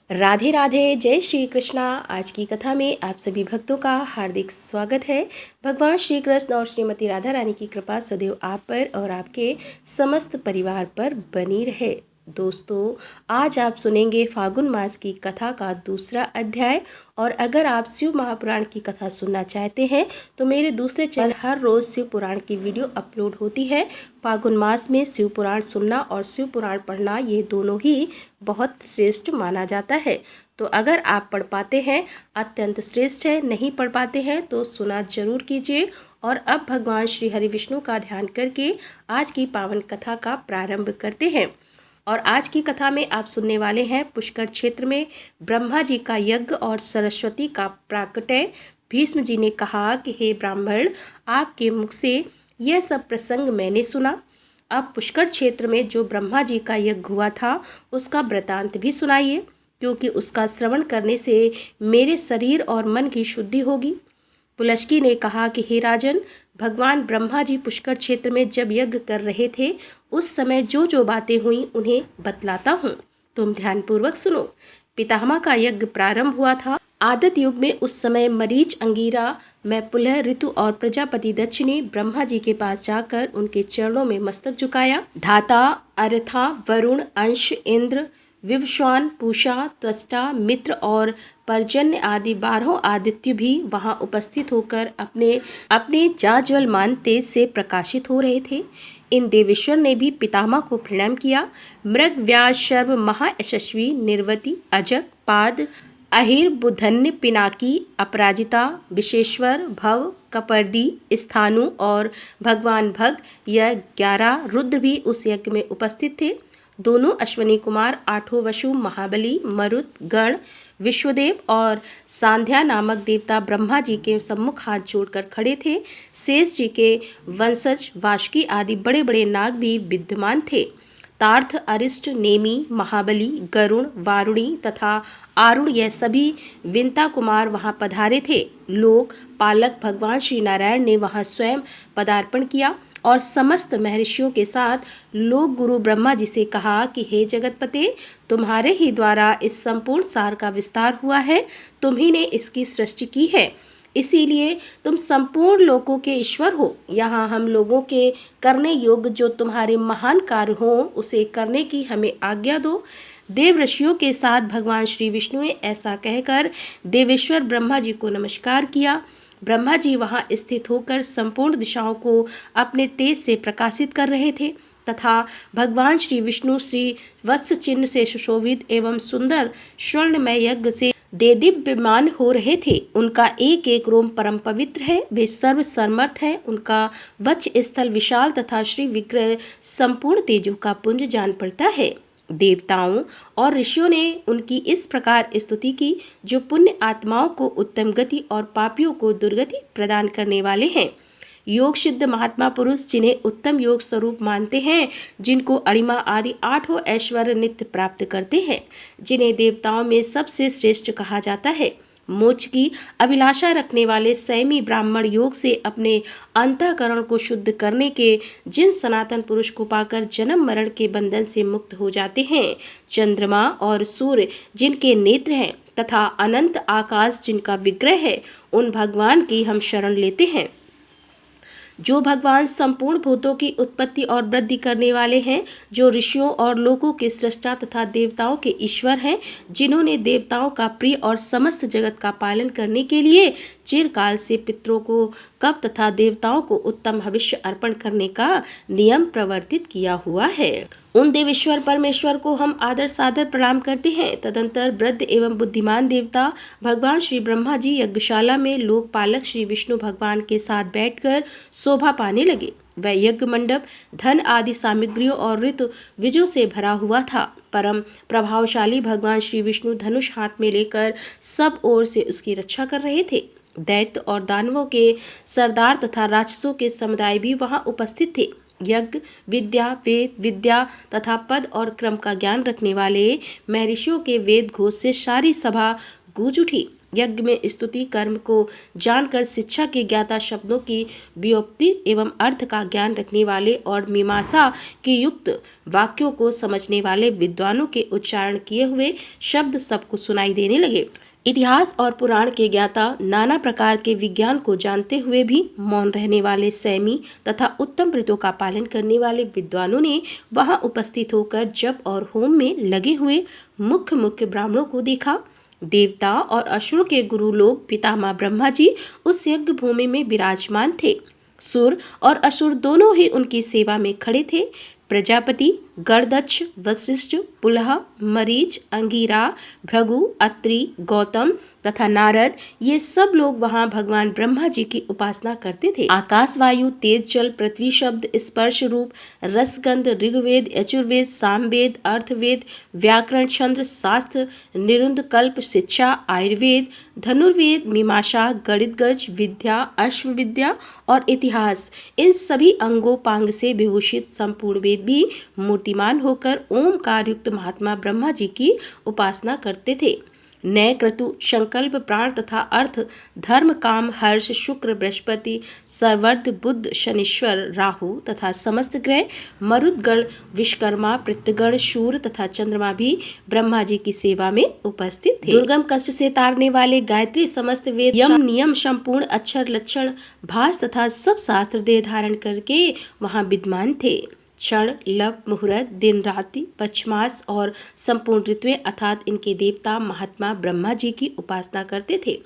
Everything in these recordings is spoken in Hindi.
राधे राधे, जय श्री कृष्णा। आज की कथा में आप सभी भक्तों का हार्दिक स्वागत है। भगवान श्री कृष्ण और श्रीमती राधा रानी की कृपा सदैव आप पर और आपके समस्त परिवार पर बनी रहे। दोस्तों, आज आप सुनेंगे फागुन मास की कथा का दूसरा अध्याय। और अगर आप शिव महापुराण की कथा सुनना चाहते हैं तो मेरे दूसरे चैनल हर रोज़ शिव पुराण की वीडियो अपलोड होती है। फागुन मास में शिव पुराण सुनना और शिव पुराण पढ़ना ये दोनों ही बहुत श्रेष्ठ माना जाता है। तो अगर आप पढ़ पाते हैं अत्यंत श्रेष्ठ है, नहीं पढ़ पाते हैं तो सुना जरूर कीजिए। और अब भगवान श्री हरि विष्णु का ध्यान करके आज की पावन कथा का प्रारंभ करते हैं। और आज की कथा में आप सुनने वाले हैं पुष्कर क्षेत्र में ब्रह्मा जी का यज्ञ और सरस्वती का प्राकट्य। भीष्म जी ने कहा कि हे ब्राह्मण, आपके मुख से यह सब प्रसंग मैंने सुना। अब पुष्कर क्षेत्र में जो ब्रह्मा जी का यज्ञ हुआ था उसका वृतांत भी सुनाइए, क्योंकि उसका श्रवण करने से मेरे शरीर और मन की शुद्धि होगी। पुलस्की ने कहा कि हे राजन, भगवान ब्रह्मा जी पुष्कर क्षेत्र में जब यज्ञ कर रहे थे उस समय जो जो बातें हुई उन्हें बतलाता हूँ, तुम ध्यानपूर्वक सुनो। पितामह का यज्ञ प्रारंभ हुआ था। आदित युग में उस समय मरीच, अंगीरा, मैपुलह, ऋतु और प्रजापति दक्ष ने ब्रह्मा जी के पास जाकर उनके चरणों में मस्तक झुकाया। धाता, अरथा, वरुण, अंश, इंद्र, विवस्वान, पूषा, त्वष्टा, मित्र और पर्जन्य आदि 12 आदित्य भी वहां उपस्थित होकर अपने अपने जाज्वलमान तेज से प्रकाशित हो रहे थे। इन देवेश्वर ने भी पितामह को प्रणाम किया। मृग, व्यास, शर्व, महायशस्वी, निर्वती, अजक, पाद, अहिर, बुधन्य, पिनाकी, अपराजिता, विशेश्वर, भव, कपर्दी, स्थानु और भगवान भग, यह 11 रुद्र भी उस यज्ञ में उपस्थित थे। दोनों अश्वनी कुमार, 8 वसु, महाबली, मरुत, गण, विश्वदेव और सांध्या नामक देवता ब्रह्मा जी के सम्मुख हाथ जोड़कर खड़े थे। शेष जी के वंशज वाष्की आदि बड़े बड़े नाग भी विद्यमान थे। तार्थ, अरिष्ट, नेमी, महाबली, गरुण, वारुणी तथा आरुण यह सभी विंता कुमार वहां पधारे थे। लोक पालक भगवान श्री नारायण ने वहां स्वयं पदार्पण किया और समस्त महर्षियों के साथ लोक गुरु ब्रह्मा जी से कहा कि हे जगतपते, तुम्हारे ही द्वारा इस संपूर्ण सार का विस्तार हुआ है, तुम ही ने इसकी सृष्टि की है, इसीलिए तुम संपूर्ण लोकों के ईश्वर हो। यहाँ हम लोगों के करने योग्य जो तुम्हारे महान कार्य हो उसे करने की हमें आज्ञा दो। देव ऋषियों के साथ भगवान श्री विष्णु ने ऐसा कहकर देवेश्वर ब्रह्मा जी को नमस्कार किया। ब्रह्मा जी वहां स्थित होकर संपूर्ण दिशाओं को अपने तेज से प्रकाशित कर रहे थे तथा भगवान श्री विष्णु श्री वत्स चिन्ह से सुशोभित एवं सुंदर स्वर्णमय यज्ञ से देदीप्यमान हो रहे थे। उनका एक एक रोम परम पवित्र है, वे सर्व समर्थ है। उनका वक्ष स्थल विशाल तथा श्री विग्रह संपूर्ण तेजों का पुंज जान पड़ता है। देवताओं और ऋषियों ने उनकी इस प्रकार स्तुति की, जो पुण्य आत्माओं को उत्तम गति और पापियों को दुर्गति प्रदान करने वाले हैं। योग सिद्ध महात्मा पुरुष जिन्हें उत्तम योग स्वरूप मानते हैं, जिनको अणिमा आदि 8 ऐश्वर्य नित्य प्राप्त करते हैं, जिन्हें देवताओं में सबसे श्रेष्ठ कहा जाता है। मोक्ष की अभिलाषा रखने वाले संयमी ब्राह्मण योग से अपने अंतःकरण को शुद्ध करने के जिन सनातन पुरुष को पाकर जन्म मरण के बंधन से मुक्त हो जाते हैं। चंद्रमा और सूर्य जिनके नेत्र हैं तथा अनंत आकाश जिनका विग्रह है, उन भगवान की हम शरण लेते हैं। जो भगवान संपूर्ण भूतों की उत्पत्ति और वृद्धि करने वाले हैं, जो ऋषियों और लोगों के सृष्टा तथा देवताओं के ईश्वर हैं, जिन्होंने देवताओं का प्रिय और समस्त जगत का पालन करने के लिए चिरकाल से पितरों को कब तथा देवताओं को उत्तम भविष्य अर्पण करने का नियम प्रवर्तित किया हुआ है। उन देवेश्वर परमेश्वर को हम आदर सादर प्रणाम करते हैं। तदंतर वृद्ध एवं बुद्धिमान देवता भगवान श्री ब्रह्मा जी यज्ञशाला में लोकपालक श्री विष्णु भगवान के साथ बैठकर शोभा पाने लगे। वह यज्ञ मंडप धन आदि सामग्रियों और ऋतु विजयों से भरा हुआ था। परम प्रभावशाली भगवान श्री विष्णु धनुष हाथ में लेकर सब ओर से उसकी रक्षा कर रहे थे। दैत्य और दानवों के सरदार तथा राक्षसों के समुदाय भी वहां उपस्थित थे। यज्ञ विद्या, वेद विद्या तथा पद और क्रम का ज्ञान रखने वाले महर्षियों के वेद घोष से सारी सभा गूंज उठी। यज्ञ में स्तुति कर्म को जानकर शिक्षा के ज्ञाता शब्दों की व्युत्पत्ति एवं अर्थ का ज्ञान रखने वाले और मीमांसा के युक्त वाक्यों को समझने वाले विद्वानों के उच्चारण किए हुए शब्द सबको सुनाई देने लगे। इतिहास और पुराण के ज्ञाता नाना प्रकार के विज्ञान को जानते हुए भी मौन रहने वाले सैमी तथा उत्तम व्रतों का पालन करने वाले विद्वानों ने वहां उपस्थित होकर जप और होम में लगे हुए मुख्य मुख्य ब्राह्मणों को देखा। देवता और असुर के गुरु लोग पितामह ब्रह्मा जी उस यज्ञ भूमि में विराजमान थे। सुर और असुर दोनों ही उनकी सेवा में खड़े थे। प्रजापति, गणदक्ष, वशिष्ठ, पुलह, मरीच, अंगिरा, भृगु, अत्रि, गौतम तथा नारद, ये सब लोग वहां भगवान ब्रह्मा जी की उपासना करते थे। आकाश, वायु, तेज, जल, पृथ्वी, शब्द, स्पर्श, रूप, रसगंध, ऋग्वेद, यजुर्वेद, सामवेद, अर्थवेद, व्याकरण, छंद, शास्त्र, निरुंद, कल्प, शिक्षा, आयुर्वेद, धनुर्वेद, मीमांसा, गणित, गज, विद्या, अश्व विद्या और इतिहास, इन सभी अंगोपांग से विभूषित संपूर्ण वेद भी मूर्तिमान होकर ओमकार युक्त महात्मा ब्रह्मा जी की उपासना करते थे। नय, क्रतु, संकल्प, प्राण तथा अर्थ, धर्म, काम, हर्ष, शुक्र, बृहस्पति, सर्वद, बुध, शनीश्वर, राहु तथा समस्त ग्रह, मरुदगण, विश्वकर्मा, पृथ्वीगण, शूर तथा चंद्रमा भी ब्रह्मा जी की सेवा में उपस्थित थे। दुर्गम कष्ट से तारने वाले गायत्री, समस्त वेद, यम, नियम, संपूर्ण अक्षर, लक्षण, भास तथा सब शास्त्र देह धारण करके वहां विद्यमान थे। क्षण, लप, मुहूर्त, दिन, रात्रि, पक्षमास और संपूर्ण ऋतुएं अर्थात इनके देवता महात्मा ब्रह्मा जी की उपासना करते थे।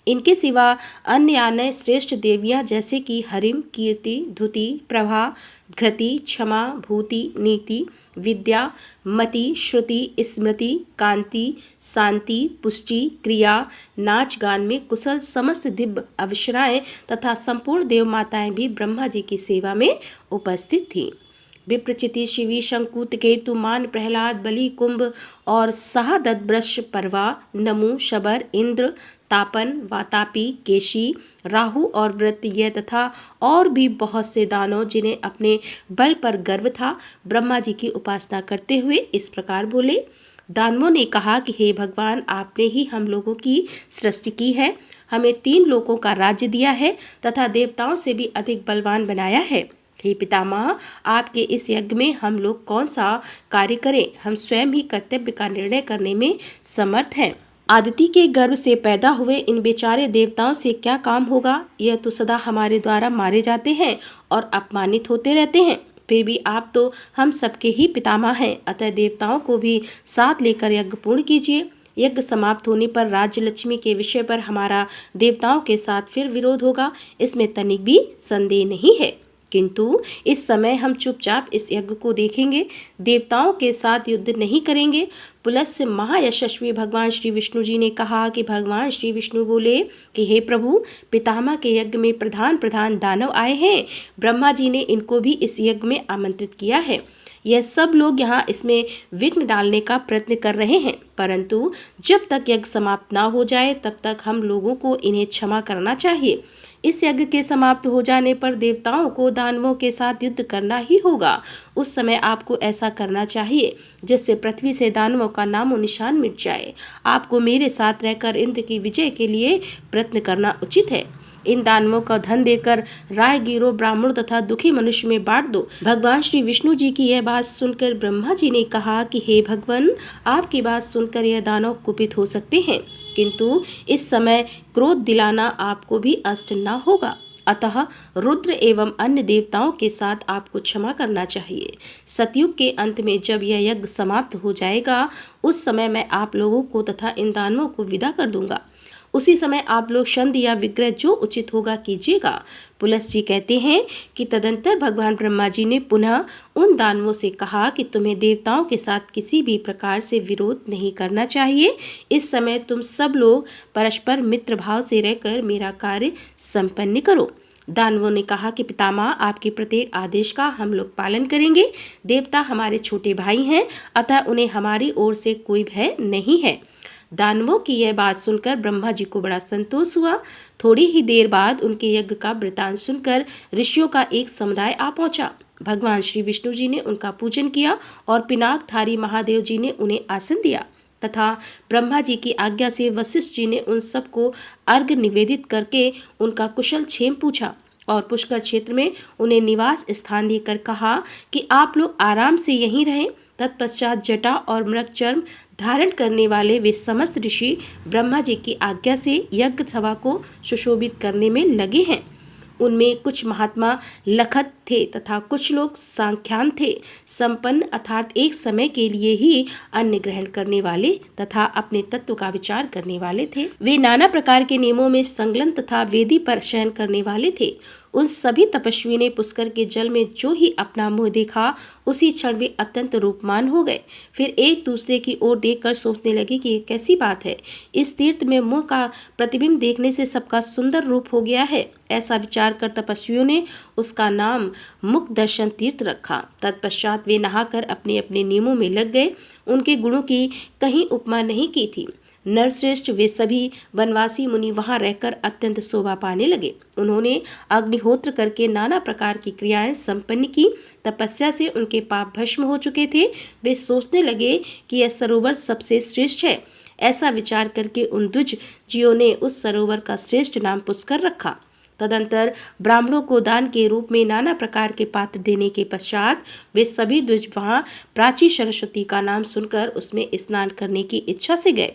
इनके सिवा अन्य श्रेष्ठ देवियां जैसे कि हरिम, कीर्ति, धुति, प्रभा, घृति, क्षमा, भूति, नीति, विद्या, मति, श्रुति, स्मृति, कांति, शांति, पुष्टि, क्रिया, नाच गान में कुशल समस्त दिव्य अवसराएं तथा संपूर्ण देव माताएं भी ब्रह्मा जी की सेवा में उपस्थित थीं। विप्रचिति, शिवी, शंकुत, केतु, मान, प्रहलाद, बलि, कुंभ और सहादत, वृष, परवा, नमु, शबर, इंद्र, तापन, वातापी, केशी, राहु और वृत्तीय तथा और भी बहुत से दानव जिन्हें अपने बल पर गर्व था, ब्रह्मा जी की उपासना करते हुए इस प्रकार बोले। दानवों ने कहा कि हे भगवान, आपने ही हम लोगों की सृष्टि की है, हमें 3 लोकों का राज्य दिया है तथा देवताओं से भी अधिक बलवान बनाया है। हे पितामह, आपके इस यज्ञ में हम लोग कौन सा कार्य करें? हम स्वयं ही कर्तव्य का निर्णय करने में समर्थ हैं। आदिति के गर्भ से पैदा हुए इन बेचारे देवताओं से क्या काम होगा? यह तो सदा हमारे द्वारा मारे जाते हैं और अपमानित होते रहते हैं। फिर भी आप तो हम सबके ही पितामह हैं, अतः देवताओं को भी साथ लेकर यज्ञ पूर्ण कीजिए। यज्ञ समाप्त होने पर राज्य लक्ष्मी के विषय पर हमारा देवताओं के साथ फिर विरोध होगा, इसमें तनिक भी संदेह नहीं है। किंतु इस समय हम चुपचाप इस यज्ञ को देखेंगे, देवताओं के साथ युद्ध नहीं करेंगे। पुलस्त्य महायशस्वी भगवान श्री विष्णु जी ने कहा कि भगवान श्री विष्णु बोले कि हे प्रभु, पितामह के यज्ञ में प्रधान प्रधान दानव आए हैं, ब्रह्मा जी ने इनको भी इस यज्ञ में आमंत्रित किया है। यह सब लोग यहाँ इसमें विघ्न डालने का प्रयत्न कर रहे हैं, परंतु जब तक यज्ञ समाप्त ना हो जाए तब तक हम लोगों को इन्हें क्षमा करना चाहिए। इस यज्ञ के समाप्त हो जाने पर देवताओं को दानवों के साथ युद्ध करना ही होगा। उस समय आपको ऐसा करना चाहिए जिससे पृथ्वी से दानवों का नामो निशान मिट जाए। आपको मेरे साथ रहकर इंद्र की विजय के लिए प्रयत्न करना उचित है। इन दानवों का धन देकर राहगीरों, ब्राह्मणों तथा दुखी मनुष्य में बांट दो। भगवान श्री विष्णु जी की यह बात सुनकर ब्रह्मा जी ने कहा कि हे भगवान, आपकी बात सुनकर यह दानव कुपित हो सकते हैं, किंतु इस समय क्रोध दिलाना आपको भी अष्ट न होगा। अतः रुद्र एवं अन्य देवताओं के साथ आपको क्षमा करना चाहिए। सतयुग के अंत में जब यह यज्ञ समाप्त हो जाएगा, उस समय मैं आप लोगों को तथा इन दानवों को विदा कर दूंगा। उसी समय आप लोग छंद या विग्रह जो उचित होगा कीजिएगा। पुलस्त्य जी कहते हैं कि तदंतर भगवान ब्रह्मा जी ने पुनः उन दानवों से कहा कि तुम्हें देवताओं के साथ किसी भी प्रकार से विरोध नहीं करना चाहिए। इस समय तुम सब लोग परस्पर मित्र भाव से रहकर मेरा कार्य संपन्न करो। दानवों ने कहा कि पितामह, आपके प्रत्येक आदेश का हम लोग पालन करेंगे। देवता हमारे छोटे भाई हैं, अतः उन्हें हमारी ओर से कोई भय नहीं है। दानवों की यह बात सुनकर ब्रह्मा जी को बड़ा संतोष हुआ। थोड़ी ही देर बाद उनके यज्ञ का वृतांत सुनकर ऋषियों का एक समुदाय आ पहुंचा। भगवान श्री विष्णु जी ने उनका पूजन किया और पिनाकधारी महादेव जी ने उन्हें आसन दिया। तथा ब्रह्मा जी की आज्ञा से वशिष्ठ जी ने उन सबको अर्घ्य निवेदित करके उनका कुशल क्षेम पूछा और पुष्कर क्षेत्र में उन्हें निवास स्थान देकर कहा कि आप लोग आराम से यहीं रहें। तत्पश्चात जटा और मृग चर्म धारण करने वाले वे समस्त ऋषि ब्रह्मा जी की आज्ञा से यज्ञ सभा को सुशोभित करने में लगे हैं। उनमें कुछ महात्मा लखत थे तथा कुछ लोग सांख्यान थे, संपन्न अर्थात एक समय के लिए ही अन्न ग्रहण करने वाले तथा अपने तत्व का विचार करने वाले थे। वे नाना प्रकार के नियमों में संलग्न तथा वेदी पर शयन करने वाले थे। उन सभी तपस्वी ने पुष्कर के जल में जो ही अपना मुंह देखा उसी क्षण वे अत्यंत रूपमान हो गए। फिर एक दूसरे की ओर देखकर सोचने लगे कि ये कैसी बात है, इस तीर्थ में मुंह का प्रतिबिंब देखने से सबका सुंदर रूप हो गया है। ऐसा विचार कर तपस्वियों ने उसका नाम मुख दर्शन तीर्थ रखा। तत्पश्चात वे नहाकर अपने अपने नियमों में लग गए। उनके गुणों की कहीं उपमा नहीं की थी। नरश्रेष्ठ वे सभी वनवासी मुनि वहां रहकर अत्यंत शोभा पाने लगे। उन्होंने अग्निहोत्र करके नाना प्रकार की क्रियाएं संपन्न की। तपस्या से उनके पाप भस्म हो चुके थे। वे सोचने लगे कि यह सरोवर सबसे श्रेष्ठ है। ऐसा विचार करके उन द्विज जियों ने उस सरोवर का श्रेष्ठ नाम पुष्कर रखा। तदंतर ब्राह्मणों को दान के रूप में नाना प्रकार के पात्र देने के पश्चात वे सभी द्विज वहां प्राची सरस्वती का नाम सुनकर उसमें स्नान करने की इच्छा से गए।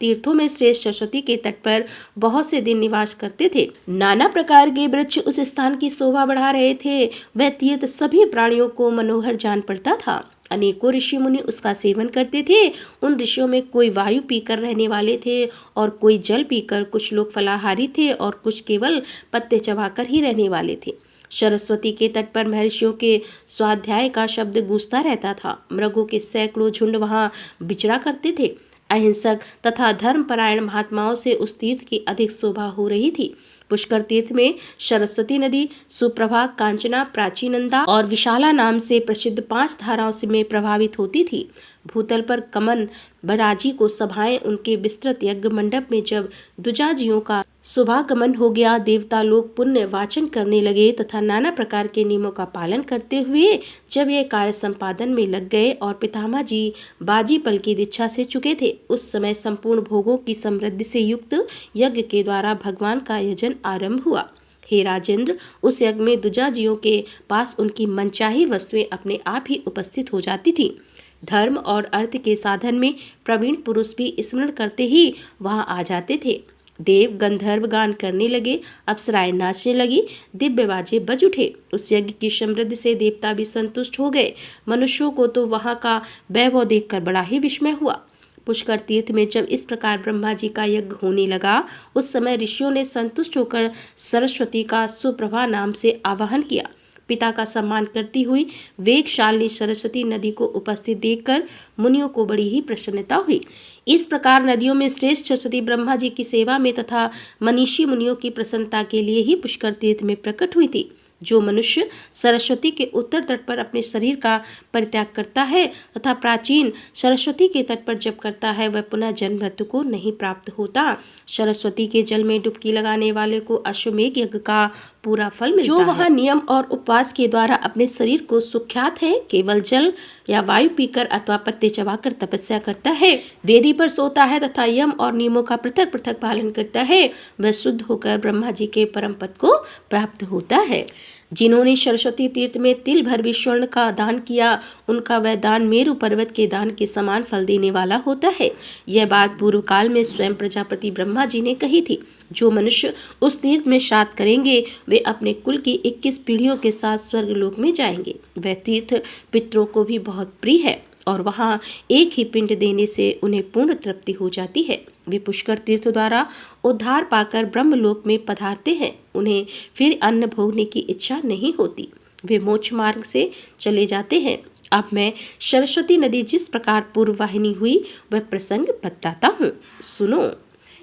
तीर्थों में श्रेष्ठ सरस्वती के तट पर बहुत से दिन निवास करते थे। नाना प्रकार के वृक्ष उस स्थान की शोभा बढ़ा रहे थे। वह तीर्थ सभी प्राणियों को मनोहर जान पड़ता था। अनेकों ऋषि मुनि उसका सेवन करते थे। उन ऋषियों में कोई वायु पीकर रहने वाले थे और कोई जल पीकर, कुछ लोग फलाहारी थे और कुछ केवल पत्ते चबाकर ही रहने वाले थे। सरस्वती के तट पर महर्षियों के स्वाध्याय का शब्द गूंजता रहता था। मृगों के सैकड़ों झुंड वहां विचरा करते थे। अहिंसक तथा धर्मपरायण महात्माओं से उस तीर्थ की अधिक शोभा हो रही थी। पुष्कर तीर्थ में सरस्वती नदी, सुप्रभा, कांचना, प्राचीनंदा और विशाला नाम से प्रसिद्ध 5 धाराओं से में प्रभावित होती थी। भूतल पर कमन बराजी को सभाएं उनके विस्तृत यज्ञ मंडप में जब दुजाजियों का शुभागमन हो गया, देवता लोग पुण्य वाचन करने लगे तथा नाना प्रकार के नियमों का पालन करते हुए जब ये कार्य संपादन में लग गए और पितामह जी बाजी पल की दीक्षा से चुके थे, उस समय संपूर्ण भोगों की समृद्धि से युक्त यज्ञ के द्वारा भगवान का यजन आरंभ हुआ। हे राजेंद्र, उस यज्ञ में दुजाजियों के पास उनकी मनचाही वस्तुएं अपने आप ही उपस्थित हो जाती थी। धर्म और अर्थ के साधन में प्रवीण पुरुष भी स्मरण करते ही वहां आ जाते थे। देव गंधर्व गान करने लगे, अप्सराएं नाचने लगी, दिव्य बाजे बज उठे। उस यज्ञ की समृद्धि से देवता भी संतुष्ट हो गए। मनुष्यों को तो वहां का वैभव देखकर बड़ा ही विस्मय हुआ। पुष्कर तीर्थ में जब इस प्रकार ब्रह्मा जी का यज्ञ होने लगा, उस समय ऋषियों ने संतुष्ट होकर सरस्वती का सुप्रभा नाम से आवाहन किया। पिता का सम्मान करती हुई वेगशालिनी सरस्वती नदी को उपस्थित देखकर मुनियों को बड़ी ही प्रसन्नता हुई। इस प्रकार नदियों में श्रेष्ठ सरस्वती ब्रह्मा जी की सेवा में तथा मनीषी मुनियों की प्रसन्नता के लिए ही पुष्कर तीर्थ में प्रकट हुई थी। जो मनुष्य सरस्वती के उत्तर तट पर अपने शरीर का परित्याग करता है तथा प्राचीन सरस्वती के तट पर जप करता है, वह पुनः जन्म मृत्यु को नहीं प्राप्त होता। सरस्वती के जल में डुबकी लगाने वाले को अश्वमेघ यज्ञ का पूरा फल मिलता है। जो वहाँ नियम और उपवास के द्वारा अपने शरीर को सुख्यात है, केवल जल या वायु पीकर अथवा पत्ते चबाकर तपस्या करता है, वेदी पर सोता है तथा यम और नियमों का पृथक पृथक पालन करता है, वह शुद्ध होकर ब्रह्मा जी के परम पद को प्राप्त होता है। जिन्होंने सरस्वती तीर्थ में तिल भर भी स्वर्ण का दान किया, उनका वह दान मेरु पर्वत के दान के समान फल देने वाला होता है। यह बात पूर्व काल में स्वयं प्रजापति ब्रह्मा जी ने कही थी। जो मनुष्य उस तीर्थ में श्राद्ध करेंगे, वे अपने कुल की 21 पीढ़ियों के साथ स्वर्गलोक में जाएंगे। वह तीर्थ पितरों को भी बहुत प्रिय है और वहाँ एक ही पिंड देने से उन्हें पूर्ण तृप्ति हो जाती है। वे पुष्कर तीर्थ द्वारा उद्धार पाकर ब्रह्मलोक में पधारते हैं। उन्हें फिर अन्न भोगने की इच्छा नहीं होती, वे मोक्ष मार्ग से चले जाते हैं। अब मैं सरस्वती नदी जिस प्रकार पूर्ववाहिनी हुई वह प्रसंग बताता हूँ, सुनो।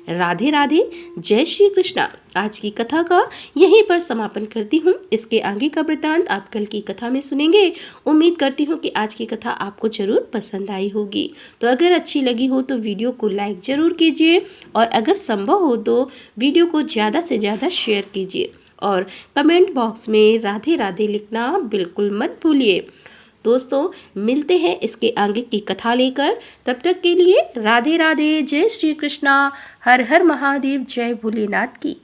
राधे राधे, जय श्री कृष्णा। आज की कथा का यहीं पर समापन करती हूँ। इसके आगे का वृतांत आप कल की कथा में सुनेंगे। उम्मीद करती हूँ कि आज की कथा आपको जरूर पसंद आई होगी। तो अगर अच्छी लगी हो तो वीडियो को लाइक जरूर कीजिए और अगर संभव हो तो वीडियो को ज़्यादा से ज़्यादा शेयर कीजिए और कमेंट बॉक्स में राधे राधे लिखना बिल्कुल मत भूलिए। दोस्तों मिलते हैं इसके आगे की कथा लेकर। तब तक के लिए राधे राधे, जय श्री कृष्णा, हर हर महादेव, जय भोलेनाथ की।